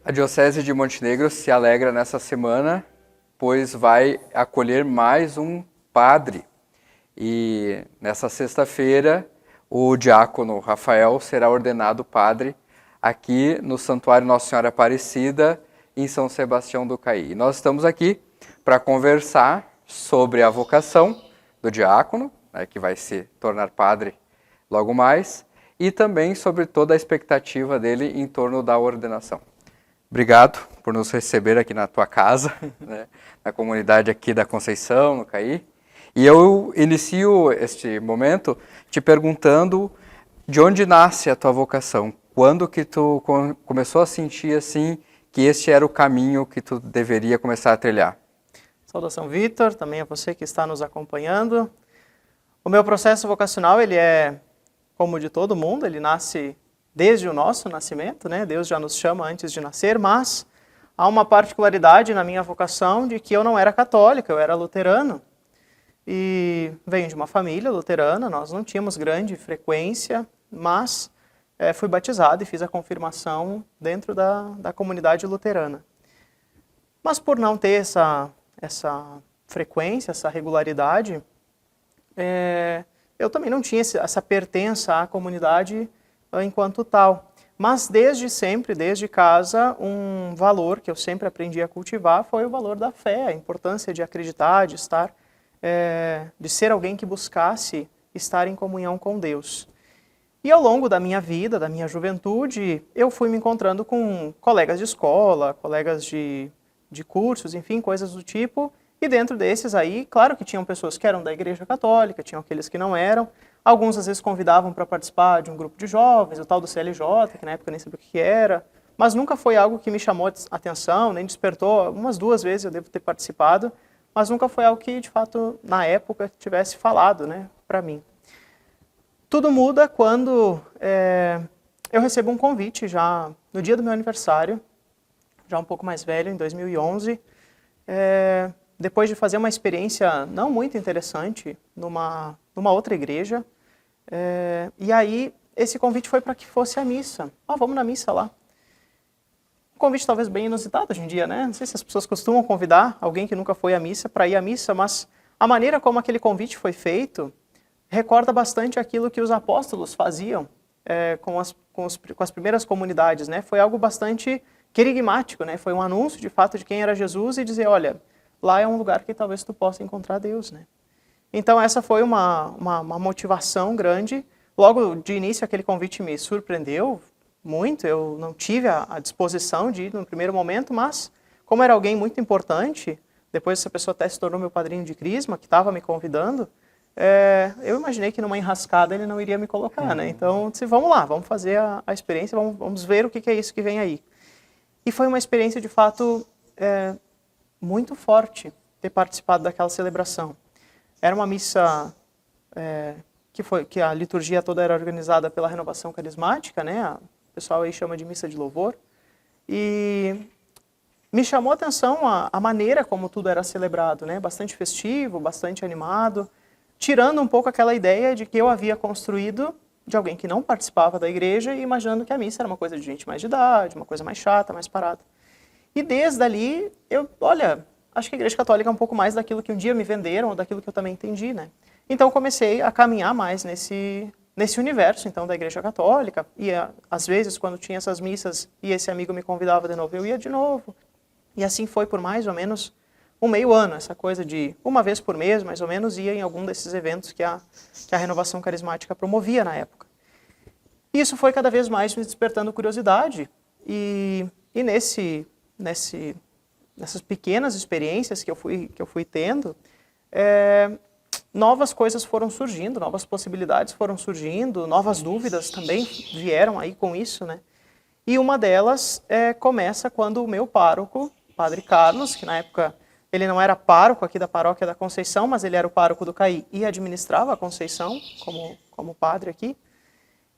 A Diocese de Montenegro se alegra nessa semana, pois vai acolher mais um padre. E nessa sexta-feira, o diácono Rafael será ordenado padre aqui no Santuário Nossa Senhora Aparecida, em São Sebastião do Caí. E nós estamos aqui para conversar sobre a vocação do diácono, que vai se tornar padre logo mais, e também sobre toda a expectativa dele em torno da ordenação. Obrigado por nos receber aqui na tua casa, né, na comunidade aqui da Conceição, no Caí. E eu inicio este momento te perguntando de onde nasce a tua vocação. Quando que tu começou a sentir assim que este era o caminho que tu deveria começar a trilhar? Saudação, Vitor, também a você que está nos acompanhando. O meu processo vocacional, ele é como o de todo mundo, ele nasce desde o nosso nascimento, né? Deus já nos chama antes de nascer, mas há uma particularidade na minha vocação de que eu não era católico, eu era luterano. E venho de uma família luterana, nós não tínhamos grande frequência, mas fui batizado e fiz a confirmação dentro da comunidade luterana. Mas por não ter essa frequência, essa regularidade, eu também não tinha essa pertença à comunidade enquanto tal. Mas desde sempre, desde casa, um valor que eu sempre aprendi a cultivar foi o valor da fé, a importância de acreditar, de estar, de ser alguém que buscasse estar em comunhão com Deus. E ao longo da minha vida, da minha juventude, eu fui me encontrando com colegas de escola, colegas de cursos, enfim, coisas do tipo. E dentro desses aí, claro que tinham pessoas que eram da Igreja Católica, tinham aqueles que não eram. Alguns às vezes convidavam para participar de um grupo de jovens, o tal do CLJ, que na época eu nem sabia o que era. Mas nunca foi algo que me chamou a atenção, nem despertou. Umas 2 vezes eu devo ter participado, mas nunca foi algo que, de fato, na época, tivesse falado, né, para mim. Tudo muda quando eu recebo um convite já no dia do meu aniversário, já um pouco mais velho, em 2011, depois de fazer uma experiência não muito interessante numa outra igreja. E aí esse convite foi para que fosse a missa. Vamos na missa lá. Um convite talvez bem inusitado hoje em dia, né? Não sei se as pessoas costumam convidar alguém que nunca foi à missa para ir à missa, mas a maneira como aquele convite foi feito recorda bastante aquilo que os apóstolos faziam com as primeiras comunidades, né? Foi algo bastante querigmático, né? Foi um anúncio de fato de quem era Jesus e dizer, olha, lá é um lugar que talvez tu possa encontrar Deus, né? Então essa foi uma motivação grande. Logo de início aquele convite me surpreendeu muito, eu não tive a disposição de ir no primeiro momento, mas como era alguém muito importante, depois essa pessoa até se tornou meu padrinho de crisma, que estava me convidando, eu imaginei que numa enrascada ele não iria me colocar, né? Então disse, vamos lá, vamos fazer a experiência, vamos ver o que é isso que vem aí. E foi uma experiência de fato muito forte ter participado daquela celebração. Era uma missa que a liturgia toda era organizada pela Renovação Carismática, né? O pessoal aí chama de missa de louvor. E me chamou a atenção a maneira como tudo era celebrado, né? Bastante festivo, bastante animado, tirando um pouco aquela ideia de que eu havia construído de alguém que não participava da igreja e imaginando que a missa era uma coisa de gente mais de idade, uma coisa mais chata, mais parada. E desde ali, acho que a Igreja Católica é um pouco mais daquilo que um dia me venderam, ou daquilo que eu também entendi, né? Então eu comecei a caminhar mais nesse universo, então, da Igreja Católica. E às vezes, quando tinha essas missas e esse amigo me convidava de novo, eu ia de novo. E assim foi por mais ou menos um meio ano, essa coisa de uma vez por mês, mais ou menos, ia em algum desses eventos que a Renovação Carismática promovia na época. E isso foi cada vez mais me despertando curiosidade. E nessas pequenas experiências que eu fui tendo, novas coisas foram surgindo, novas possibilidades foram surgindo, novas dúvidas também vieram aí com isso, né? E uma delas começa quando o meu pároco, Padre Carlos, que na época ele não era pároco aqui da paróquia da Conceição, mas ele era o pároco do Caí e administrava a Conceição como padre aqui.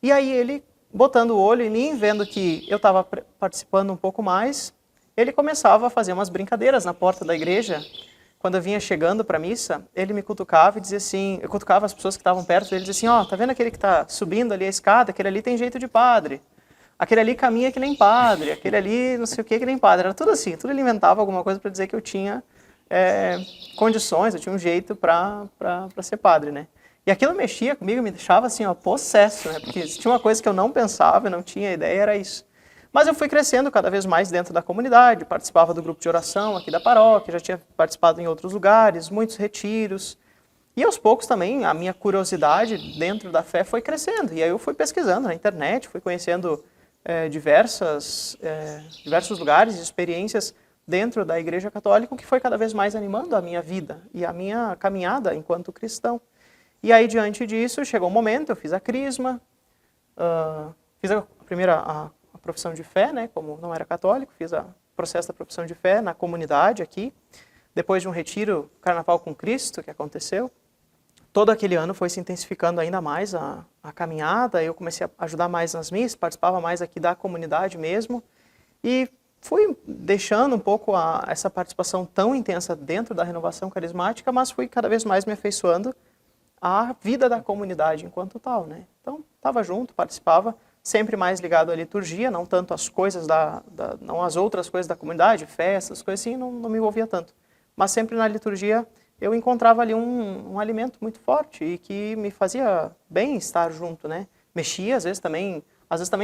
E aí ele, botando o olho em mim, vendo que eu estava participando um pouco mais, ele começava a fazer umas brincadeiras na porta da igreja. Quando eu vinha chegando para a missa, ele me cutucava e dizia assim, eu cutucava as pessoas que estavam perto dele e dizia assim, tá vendo aquele que está subindo ali a escada? Aquele ali tem jeito de padre. aquele ali caminha que nem padre, aquele ali não sei o que nem padre. Era tudo assim, tudo ele inventava alguma coisa para dizer que eu tinha condições, eu tinha um jeito para ser padre, né? E aquilo mexia comigo, me deixava assim, ó, possesso, né? Porque se tinha uma coisa que eu não pensava, não tinha ideia, era isso. Mas eu fui crescendo cada vez mais dentro da comunidade, participava do grupo de oração aqui da paróquia, já tinha participado em outros lugares, muitos retiros. E aos poucos também a minha curiosidade dentro da fé foi crescendo. E aí eu fui pesquisando na internet, fui conhecendo diversos lugares, experiências dentro da Igreja Católica, o que foi cada vez mais animando a minha vida e a minha caminhada enquanto cristão. E aí, diante disso, chegou um momento, eu fiz a crisma, fiz a primeira a profissão de fé, né, como não era católico, fiz o processo da profissão de fé na comunidade aqui, depois de um retiro Carnaval com Cristo que aconteceu. Todo aquele ano foi se intensificando ainda mais a caminhada, eu comecei a ajudar mais nas missas, participava mais aqui da comunidade mesmo, e fui deixando um pouco essa participação tão intensa dentro da renovação carismática, mas fui cada vez mais me afeiçoando à vida da comunidade enquanto tal, né? Então, estava junto, participava, sempre mais ligado à liturgia, não tanto às coisas não às outras coisas da comunidade, festas, coisas assim, não me envolvia tanto. Mas sempre na liturgia eu encontrava ali um alimento muito forte e que me fazia bem estar junto, né? Mexia, às vezes também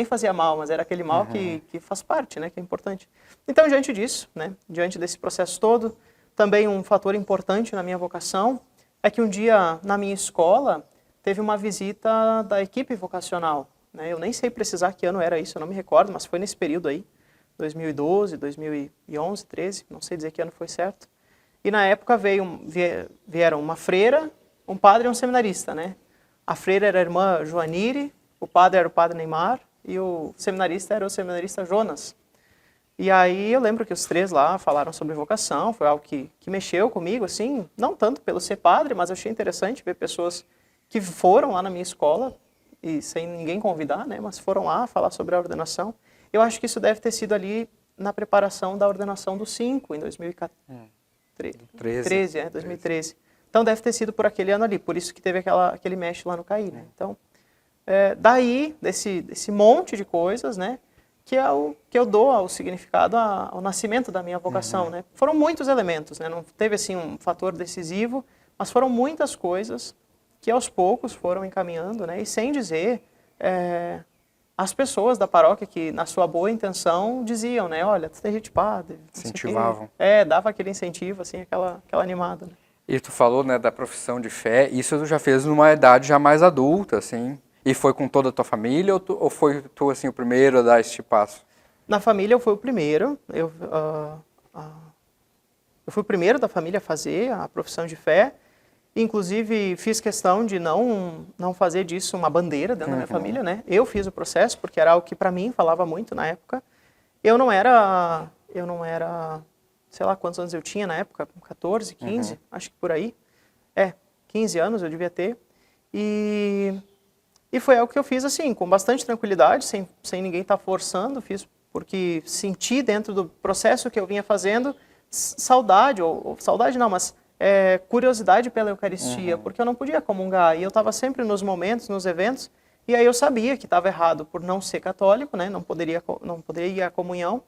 fazia mal, mas era aquele mal que faz parte, né? Que é importante. Então, diante disso, né? Diante desse processo todo, também um fator importante na minha vocação é que um dia, na minha escola, teve uma visita da equipe vocacional, né? Eu nem sei precisar que ano era isso, eu não me recordo, mas foi nesse período aí, 2012, 2011, 13, não sei dizer que ano foi certo. E na época vieram uma freira, um padre e um seminarista, né? A freira era a irmã Joanire, o padre era o padre Neymar e o seminarista era o seminarista Jonas. E aí eu lembro que os três lá falaram sobre vocação, foi algo que mexeu comigo, assim, não tanto pelo ser padre, mas eu achei interessante ver pessoas que foram lá na minha escola, e sem ninguém convidar, né, mas foram lá falar sobre a ordenação. Eu acho que isso deve ter sido ali na preparação da ordenação do 5, em 2013. Então deve ter sido por aquele ano ali, por isso que teve aquele mexe lá no CAI, né? Então, daí, desse monte de coisas, né, que eu dou ao significado ao nascimento da minha vocação, né? Foram muitos elementos, né? Não teve assim um fator decisivo, mas foram muitas coisas que aos poucos foram encaminhando, né? E sem dizer as pessoas da paróquia que na sua boa intenção diziam, né? Olha, tu tem gente padre. Incentivavam. Dava aquele incentivo, assim, aquela animada, né? E tu falou, né, da profissão de fé, isso tu já fez numa idade já mais adulta, assim? E foi com toda a tua família ou foi tu, assim, o primeiro a dar este passo? Na família eu fui o primeiro. Eu fui o primeiro da família a fazer a profissão de fé. Inclusive, fiz questão de não fazer disso uma bandeira dentro da minha família, né? Eu fiz o processo porque era algo que para mim falava muito na época. Eu não era, sei lá quantos anos eu tinha na época, 14, 15, acho que por aí. 15 anos eu devia ter. E foi algo que eu fiz assim, com bastante tranquilidade, sem ninguém estar forçando, fiz porque senti dentro do processo que eu vinha fazendo saudade, ou saudade não, mas curiosidade pela Eucaristia, porque eu não podia comungar, e eu estava sempre nos momentos, nos eventos, e aí eu sabia que estava errado por não ser católico, né, não poderia ir à comunhão,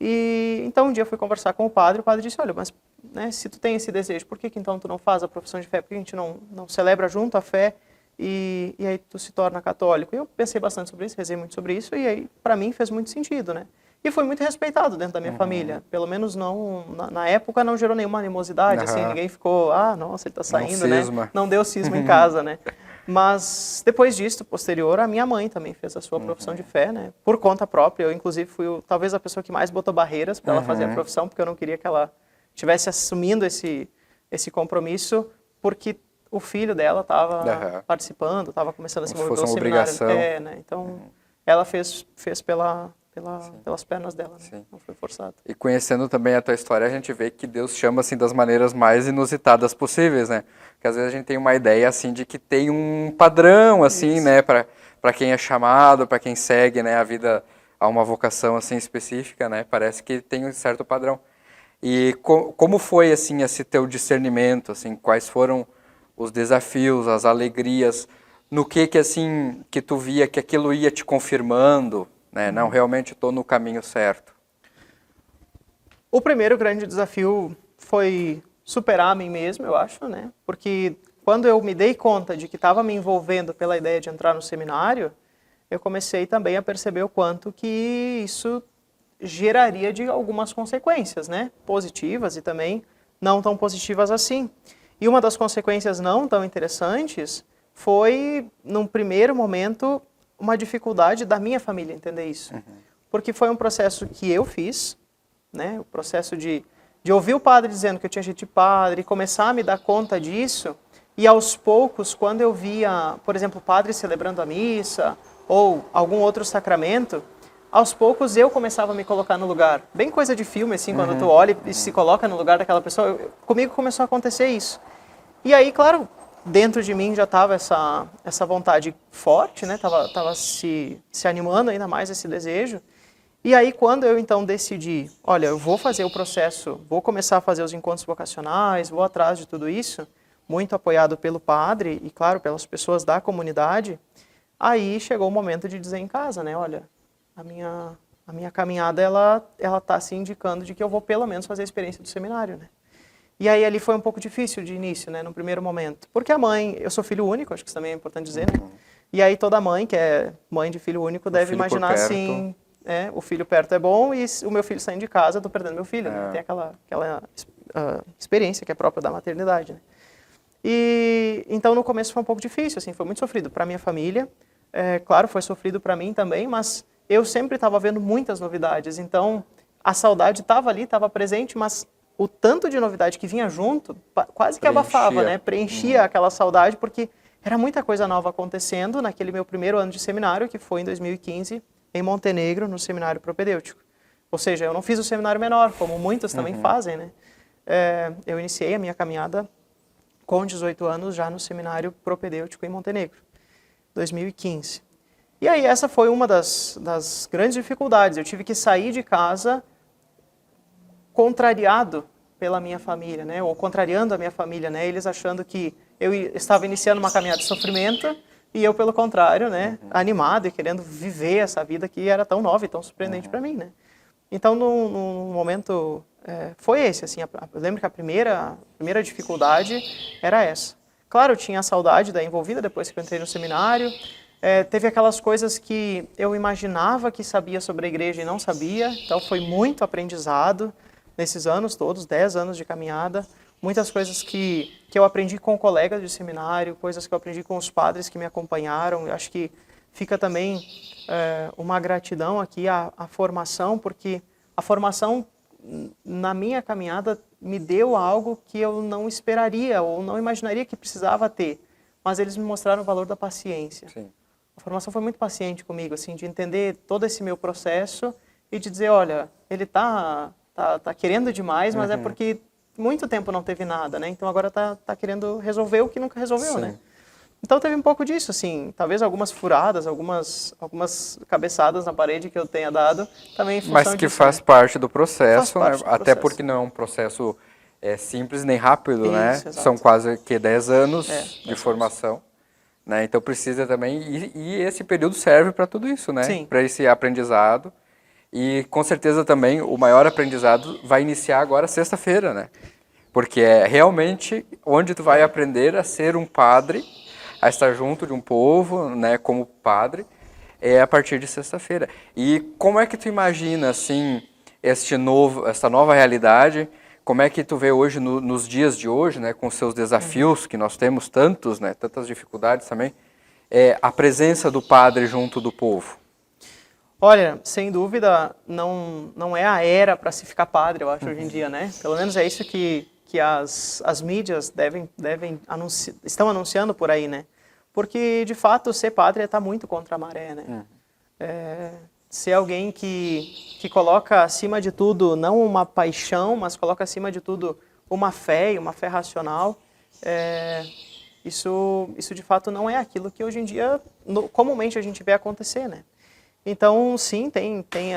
e então um dia eu fui conversar com o padre disse, olha, mas né, se tu tem esse desejo, por que então tu não faz a profissão de fé, por que a gente não celebra junto a fé, e aí tu se torna católico? E eu pensei bastante sobre isso, rezei muito sobre isso, e aí para mim fez muito sentido, né? E foi muito respeitado dentro da minha família, pelo menos não, na época não gerou nenhuma animosidade, assim, ninguém ficou, nossa, ele tá saindo, né? Não deu cisma em casa, né? Mas depois disso, posterior, a minha mãe também fez a sua profissão de fé, né? Por conta própria, eu inclusive fui talvez a pessoa que mais botou barreiras para ela fazer a profissão, porque eu não queria que ela estivesse assumindo esse compromisso, porque o filho dela estava participando, estava começando a se mover pelo seminário. Né? Então, ela fez pelas pernas dela, né? Não foi forçado. E conhecendo também a tua história, a gente vê que Deus chama assim das maneiras mais inusitadas possíveis, né? Porque às vezes a gente tem uma ideia assim de que tem um padrão assim, né, para quem é chamado, para quem segue, né, a vida a uma vocação assim específica, né? Parece que tem um certo padrão. E como foi assim esse teu discernimento, assim, quais foram os desafios, as alegrias, no que assim que tu via que aquilo ia te confirmando, né? Não, realmente estou no caminho certo. O primeiro grande desafio foi superar a mim mesmo, eu acho, né? Porque quando eu me dei conta de que estava me envolvendo pela ideia de entrar no seminário, eu comecei também a perceber o quanto que isso geraria de algumas consequências, né? Positivas e também não tão positivas assim. E uma das consequências não tão interessantes foi, num primeiro momento, uma dificuldade da minha família entender isso. Porque foi um processo que eu fiz, né? O processo de ouvir o padre dizendo que eu tinha jeito de padre, começar a me dar conta disso, e aos poucos, quando eu via, por exemplo, o padre celebrando a missa, ou algum outro sacramento, aos poucos eu começava a me colocar no lugar. Bem coisa de filme, assim, quando tu olha e se coloca no lugar daquela pessoa, comigo começou a acontecer isso. E aí, claro, dentro de mim já estava essa vontade forte, né? Tava se animando ainda mais esse desejo. E aí, quando eu então decidi, olha, eu vou fazer o processo, vou começar a fazer os encontros vocacionais, vou atrás de tudo isso, muito apoiado pelo padre e, claro, pelas pessoas da comunidade, aí chegou o momento de dizer em casa, né, olha, a minha caminhada, ela tá se indicando de que eu vou pelo menos fazer a experiência do seminário, né. E aí ali foi um pouco difícil de início, né, no primeiro momento. Porque a mãe, eu sou filho único, acho que isso também é importante dizer, né. E aí toda mãe, que é mãe de filho único, deve imaginar assim, o filho perto é bom e o meu filho saindo de casa, eu tô perdendo meu filho, né. Tem aquela experiência que é própria da maternidade, né. E então no começo foi um pouco difícil, assim, foi muito sofrido para minha família. Claro, foi sofrido para mim também, mas eu sempre estava vendo muitas novidades, então a saudade estava ali, estava presente, mas o tanto de novidade que vinha junto quase que abafava, né? Preenchia aquela saudade, porque era muita coisa nova acontecendo naquele meu primeiro ano de seminário, que foi em 2015, em Montenegro, no seminário propedêutico. Ou seja, eu não fiz o seminário menor, como muitos também fazem, né? Eu iniciei a minha caminhada com 18 anos já no seminário propedêutico em Montenegro, 2015. E aí essa foi uma das grandes dificuldades. Eu tive que sair de casa contrariado pela minha família, né? Ou contrariando a minha família, né? Eles achando que eu estava iniciando uma caminhada de sofrimento e eu, pelo contrário, né? Animado e querendo viver essa vida que era tão nova e tão surpreendente para mim, né? Então, no momento, foi esse, assim, eu lembro que a primeira dificuldade era essa. Claro, eu tinha a saudade da envolvida depois que eu entrei no seminário, teve aquelas coisas que eu imaginava que sabia sobre a igreja e não sabia, então foi muito aprendizado nesses anos todos, 10 anos de caminhada, muitas coisas que eu aprendi com colegas de seminário, coisas que eu aprendi com os padres que me acompanharam. Eu acho que fica também uma gratidão aqui à formação, porque a formação na minha caminhada me deu algo que eu não esperaria ou não imaginaria que precisava ter, mas eles me mostraram o valor da paciência. Sim. A formação foi muito paciente comigo, assim, de entender todo esse meu processo e de dizer, olha, ele tá querendo demais, mas é porque muito tempo não teve nada, né? Então agora tá querendo resolver o que nunca resolveu, Sim. né? Então teve um pouco disso, assim, talvez algumas furadas, algumas cabeçadas na parede que eu tenha dado, também em função Mas que disso, faz né? parte do processo, Faz parte né? do Até processo. porque não é um processo simples nem rápido, né? Isso, exato. São quase que 10 anos 10 de anos. formação, né? Então precisa também, e esse período serve para tudo isso, né? Sim. Para esse aprendizado. E com certeza também o maior aprendizado vai iniciar agora sexta-feira, né? Porque é realmente onde tu vai aprender a ser um padre, a estar junto de um povo, né, como padre, a partir de sexta-feira. E como é que tu imagina, assim, essa nova realidade? Como é que tu vê hoje, nos dias de hoje, né, com os seus desafios, que nós temos tantos, né, tantas dificuldades também, a presença do padre junto do povo? Olha, sem dúvida, não é a era para se ficar padre, eu acho, hoje em dia, né? Pelo menos é isso que as mídias estão anunciando por aí, né? Porque, de fato, ser padre é estar muito contra a maré, né? Ser alguém que coloca acima de tudo, não uma paixão, mas coloca acima de tudo uma fé e uma fé racional, isso de fato não é aquilo que hoje em dia, comumente a gente vê acontecer, né? Então, sim, tem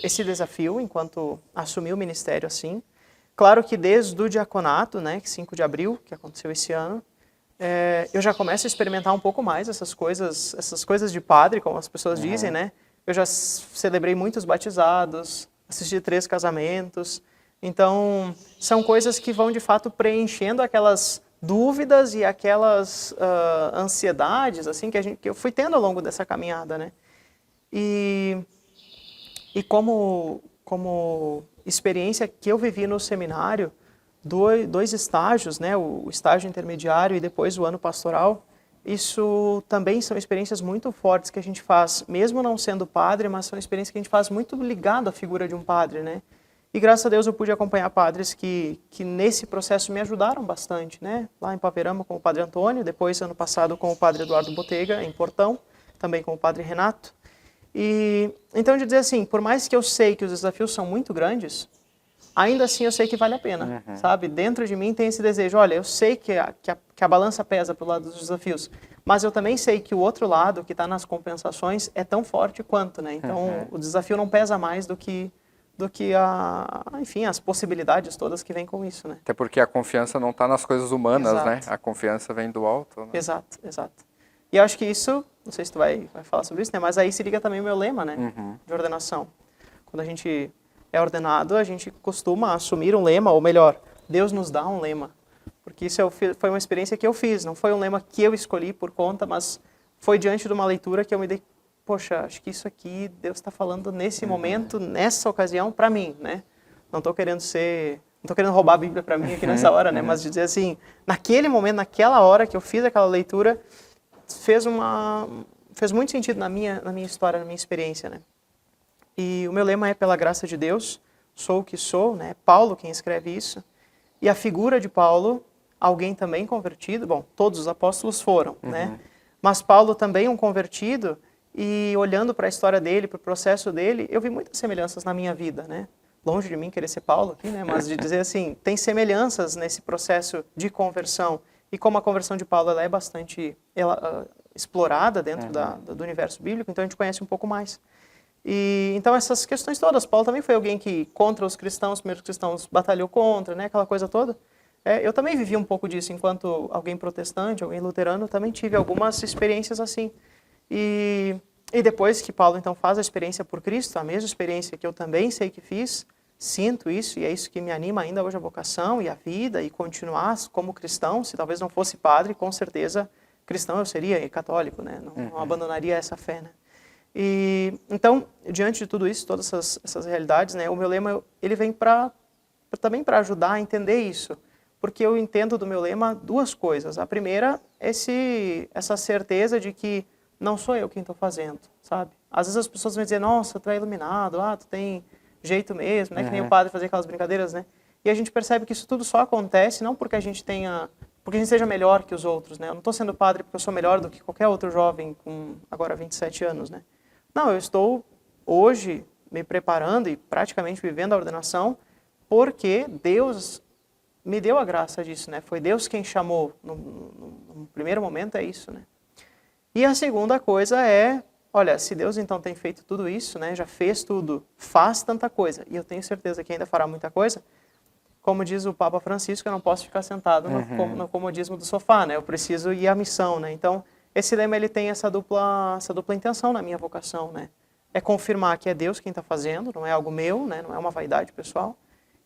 esse desafio enquanto assumir o ministério assim. Claro que desde o diaconato, né, 5 de abril, que aconteceu esse ano, eu já começo a experimentar um pouco mais essas coisas de padre, como as pessoas dizem, né? eu já celebrei muitos batizados, assisti 3 casamentos. Então, são coisas que vão de fato preenchendo aquelas dúvidas e aquelas ansiedades assim que eu fui tendo ao longo dessa caminhada, né? E como experiência que eu vivi no seminário, dois estágios, né? O estágio intermediário e depois o ano pastoral, isso também são experiências muito fortes que a gente faz, mesmo não sendo padre, mas são experiências que a gente faz muito ligado à figura de um padre, né? E graças a Deus eu pude acompanhar padres que nesse processo me ajudaram bastante, né? Lá em Paverama com o padre Antônio, depois ano passado com o padre Eduardo Botega, em Portão, também com o padre Renato. E então de dizer assim, por mais que eu sei que os desafios são muito grandes, ainda assim eu sei que vale a pena, sabe? Dentro de mim tem esse desejo, olha, eu sei que a balança pesa para o lado dos desafios, mas eu também sei que o outro lado, que está nas compensações, é tão forte quanto, né? Então o desafio não pesa mais do que enfim, as possibilidades todas que vêm com isso, né? Até porque a confiança não está nas coisas humanas, Exato. né? A confiança vem do alto, né? Exato, exato. E eu acho que isso, não sei se tu vai falar sobre isso, né? Mas aí se liga também o meu lema, né? De ordenação. Quando a gente é ordenado, a gente costuma assumir um lema, ou melhor, Deus nos dá um lema. Porque isso foi uma experiência que eu fiz, não foi um lema que eu escolhi por conta, mas foi diante de uma leitura que eu me dei, poxa, acho que isso aqui Deus está falando nesse momento, nessa ocasião, para mim, né? Não estou querendo roubar a Bíblia para mim aqui nessa hora, né? Mas dizer assim, naquele momento, naquela hora que eu fiz aquela leitura, fez muito sentido na minha história, na minha experiência, né? E o meu lema é pela graça de Deus, sou o que sou, né? Paulo quem escreve isso. E a figura de Paulo, alguém também convertido, bom, todos os apóstolos foram, né? Mas Paulo também um convertido. E olhando para a história dele, para o processo dele, eu vi muitas semelhanças na minha vida, né? Longe de mim querer ser Paulo aqui, né? Mas de dizer assim, tem semelhanças nesse processo de conversão. E como a conversão de Paulo ela é bastante explorada dentro do universo bíblico, então a gente conhece um pouco mais. E então essas questões todas, Paulo também foi alguém que contra os cristãos, os primeiros cristãos, batalhou contra, né? Aquela coisa toda. Eu também vivi um pouco disso enquanto alguém protestante, alguém luterano, também tive algumas experiências assim. E depois que Paulo então faz a experiência por Cristo, a mesma experiência que eu também sei que fiz, sinto isso e é isso que me anima ainda hoje a vocação e a vida e continuar como cristão. Se talvez não fosse padre, com certeza cristão eu seria e católico, né? Não abandonaria essa fé, né? E então, diante de tudo isso, todas essas realidades, né? O meu lema ele vem também para ajudar a entender isso. Porque eu entendo do meu lema 2 coisas. A primeira, essa certeza de que não sou eu quem estou fazendo, sabe? Às vezes as pessoas vão dizer, nossa, tu é iluminado, tu tem jeito mesmo, né? Que nem o padre fazer aquelas brincadeiras, né? E a gente percebe que isso tudo só acontece não porque a gente seja melhor que os outros, né? Eu não estou sendo padre porque eu sou melhor do que qualquer outro jovem com agora 27 anos, né? Não, eu estou hoje me preparando e praticamente vivendo a ordenação porque Deus me deu a graça disso, né? Foi Deus quem chamou. No primeiro momento é isso, né? E a segunda coisa é, olha, se Deus então tem feito tudo isso, né, já fez tudo, faz tanta coisa, e eu tenho certeza que ainda fará muita coisa, como diz o Papa Francisco, eu não posso ficar sentado no comodismo do sofá, né, eu preciso ir à missão, né, então esse lema ele tem essa dupla intenção na minha vocação, né, é confirmar que é Deus quem está fazendo, não é algo meu, né, não é uma vaidade pessoal,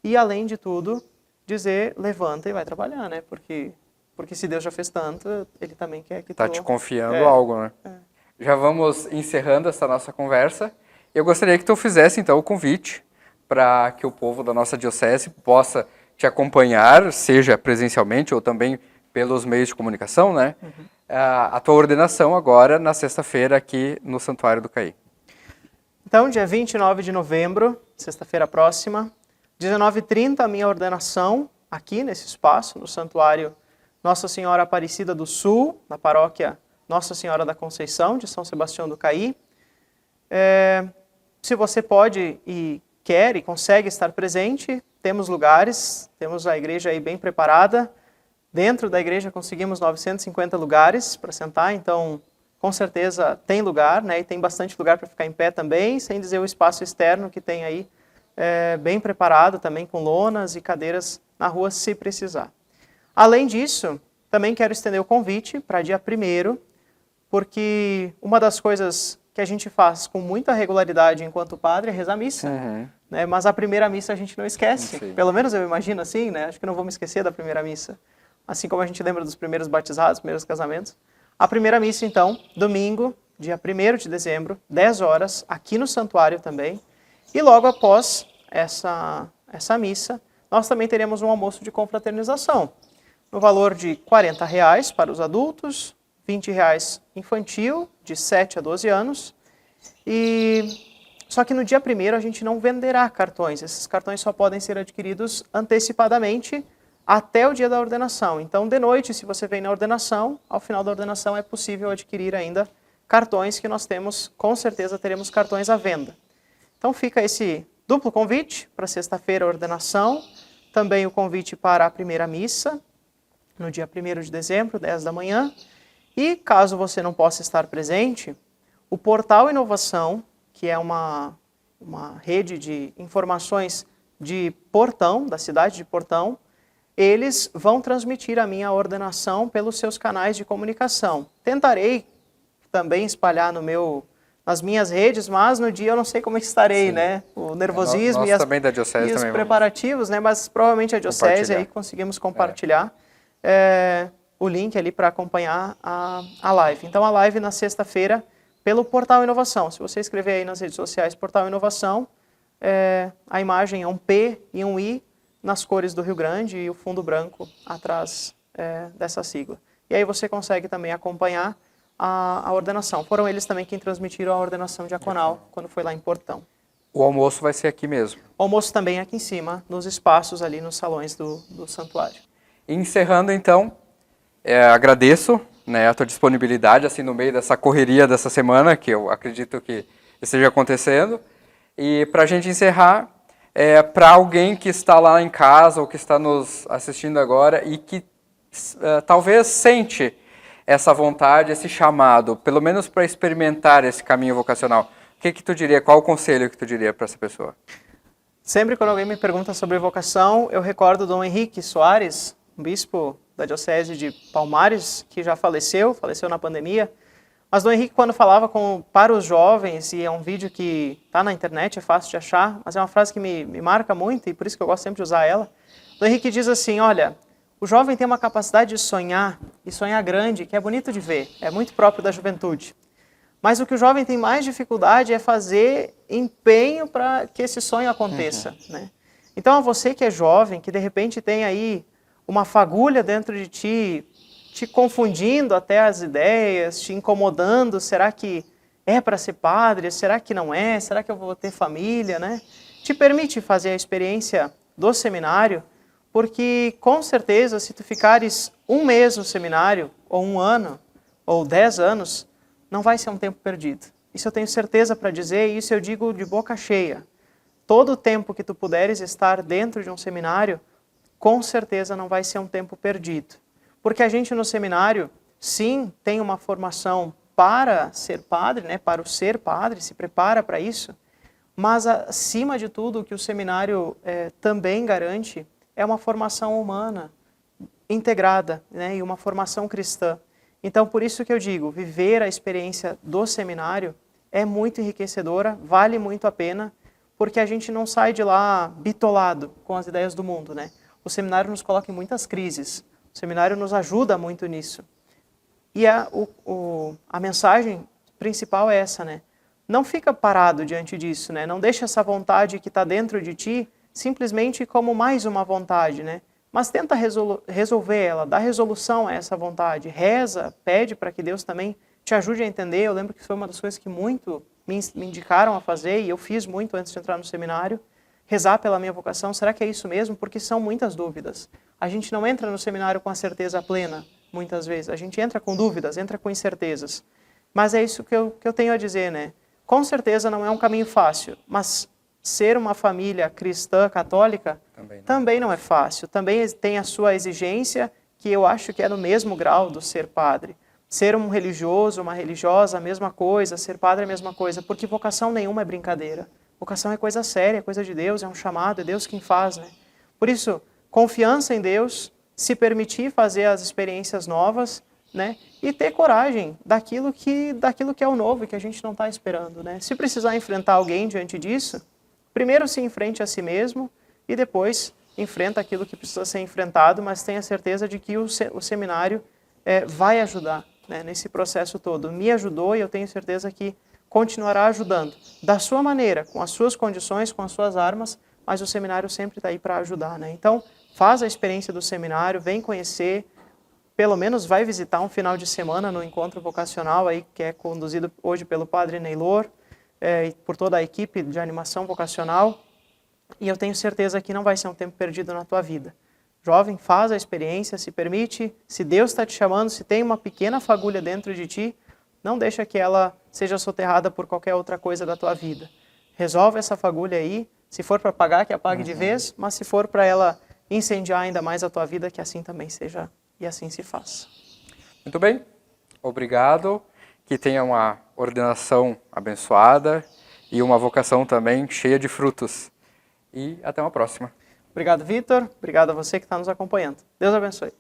e além de tudo, dizer, levanta e vai trabalhar, né, porque se Deus já fez tanto, Ele também quer que tu... Está te confiando algo, né? Já vamos encerrando essa nossa conversa. Eu gostaria que tu fizesse, então, o convite para que o povo da nossa diocese possa te acompanhar, seja presencialmente ou também pelos meios de comunicação, né? A tua ordenação agora, na sexta-feira, aqui no Santuário do Caí. Então, dia 29 de novembro, sexta-feira próxima, 19h30, a minha ordenação, aqui nesse espaço, no Santuário Nossa Senhora Aparecida do Sul, na paróquia Nossa Senhora da Conceição, de São Sebastião do Caí. Se você pode e quer e consegue estar presente, temos lugares, temos a igreja aí bem preparada. Dentro da igreja conseguimos 950 lugares para sentar, então com certeza tem lugar, né? E tem bastante lugar para ficar em pé também, sem dizer o espaço externo que tem aí, bem preparado também com lonas e cadeiras na rua se precisar. Além disso, também quero estender o convite para dia 1º, porque uma das coisas que a gente faz com muita regularidade enquanto padre é rezar a missa. Né? Mas a primeira missa a gente não esquece. Sim. Pelo menos eu imagino assim, né? Acho que não vou me esquecer da primeira missa. Assim como a gente lembra dos primeiros batizados, primeiros casamentos. A primeira missa, então, domingo, dia 1º de dezembro, 10 horas, aqui no santuário também. E logo após essa missa, nós também teremos um almoço de confraternização, no valor de R$ 40 para os adultos, R$ 20 infantil, de 7 a 12 anos. Só que no dia 1º a gente não venderá cartões. Esses cartões só podem ser adquiridos antecipadamente até o dia da ordenação. Então, de noite, se você vem na ordenação, ao final da ordenação é possível adquirir ainda cartões que nós temos, com certeza teremos cartões à venda. Então fica esse duplo convite para sexta-feira a ordenação, também o convite para a primeira missa, no dia 1º de dezembro, 10 da manhã. E caso você não possa estar presente, o Portal Inovação, que é uma rede de informações de Portão, da cidade de Portão, eles vão transmitir a minha ordenação pelos seus canais de comunicação. Tentarei também espalhar nas minhas redes, mas no dia eu não sei como estarei, né? O nervosismo nós também da diocese e os também preparativos, né? Mas provavelmente a diocese aí conseguimos compartilhar o link ali para acompanhar a live. Então a live na sexta-feira pelo Portal Inovação. Se você escrever aí nas redes sociais Portal Inovação, a imagem é um P e um I nas cores do Rio Grande e o fundo branco atrás dessa sigla. E aí você consegue também acompanhar a ordenação. Foram eles também quem transmitiram a ordenação diaconal quando foi lá em Portão. O almoço vai ser aqui mesmo. O almoço também aqui em cima, nos espaços ali, nos salões do santuário. Encerrando então, agradeço, né, a tua disponibilidade assim no meio dessa correria dessa semana, que eu acredito que esteja acontecendo. E para a gente encerrar, para alguém que está lá em casa ou que está nos assistindo agora e que talvez sente essa vontade, esse chamado, pelo menos para experimentar esse caminho vocacional, o que tu diria, qual o conselho que tu diria para essa pessoa? Sempre quando alguém me pergunta sobre vocação, eu recordo Dom Henrique Soares, um bispo da diocese de Palmares, que já faleceu na pandemia. Mas Dom Henrique, quando falava para os jovens, e é um vídeo que está na internet, é fácil de achar, mas é uma frase que me marca muito, e por isso que eu gosto sempre de usar ela. Dom Henrique diz assim, olha, o jovem tem uma capacidade de sonhar, e sonhar grande, que é bonito de ver, é muito próprio da juventude. Mas o que o jovem tem mais dificuldade é fazer empenho para que esse sonho aconteça. Né? Então, a você que é jovem, que de repente tem aí uma fagulha dentro de ti, te confundindo até as ideias, te incomodando, será que é para ser padre? Será que não é? Será que eu vou ter família? Né? Te permite fazer a experiência do seminário, porque com certeza se tu ficares um mês no seminário, ou 1 ano, ou 10 anos, não vai ser um tempo perdido. Isso eu tenho certeza para dizer, e isso eu digo de boca cheia. Todo o tempo que tu puderes estar dentro de um seminário, com certeza não vai ser um tempo perdido. Porque a gente no seminário, sim, tem uma formação para ser padre, né, para o ser padre, se prepara para isso, mas acima de tudo o que o seminário também garante é uma formação humana integrada, né, e uma formação cristã. Então, por isso que eu digo, viver a experiência do seminário é muito enriquecedora, vale muito a pena, porque a gente não sai de lá bitolado com as ideias do mundo, né? O seminário nos coloca em muitas crises, o seminário nos ajuda muito nisso. E a mensagem principal é essa, né? Não fica parado diante disso, né? Não deixa essa vontade que está dentro de ti simplesmente como mais uma vontade, né? Mas tenta resolver ela, dá resolução a essa vontade, reza, pede para que Deus também te ajude a entender. Eu lembro que foi uma das coisas que muito me indicaram a fazer, e eu fiz muito antes de entrar no seminário, rezar pela minha vocação. Será que é isso mesmo? Porque são muitas dúvidas. A gente não entra no seminário com a certeza plena, muitas vezes. A gente entra com dúvidas, entra com incertezas. Mas é isso que eu tenho a dizer, né? Com certeza não é um caminho fácil, mas ser uma família cristã, católica, também não é fácil. Também tem a sua exigência, que eu acho que é no mesmo grau do ser padre. Ser um religioso, uma religiosa, a mesma coisa. Ser padre é a mesma coisa. Porque vocação nenhuma é brincadeira. Vocação é coisa séria, é coisa de Deus, é um chamado, é Deus quem faz, né? Por isso, confiança em Deus, se permitir fazer as experiências novas né? E ter coragem daquilo que é o novo e que a gente não está esperando, né? Se precisar enfrentar alguém diante disso, primeiro se enfrente a si mesmo e depois enfrenta aquilo que precisa ser enfrentado, mas tenha certeza de que o seminário vai ajudar, né, nesse processo todo. Me ajudou e eu tenho certeza que continuará ajudando, da sua maneira, com as suas condições, com as suas armas, mas o seminário sempre está aí para ajudar, né? Então, faz a experiência do seminário, vem conhecer, pelo menos vai visitar um final de semana no encontro vocacional aí, que é conduzido hoje pelo Padre Neylor, e por toda a equipe de animação vocacional, e eu tenho certeza que não vai ser um tempo perdido na tua vida. Jovem, faz a experiência, se permite, se Deus está te chamando, se tem uma pequena fagulha dentro de ti, não deixa que ela seja soterrada por qualquer outra coisa da tua vida. Resolve essa fagulha aí, se for para apagar, que apague de vez, mas se for para ela incendiar ainda mais a tua vida, que assim também seja e assim se faça. Muito bem, obrigado, que tenha uma ordenação abençoada e uma vocação também cheia de frutos. E até uma próxima. Obrigado, Vitor. Obrigado a você que está nos acompanhando. Deus abençoe.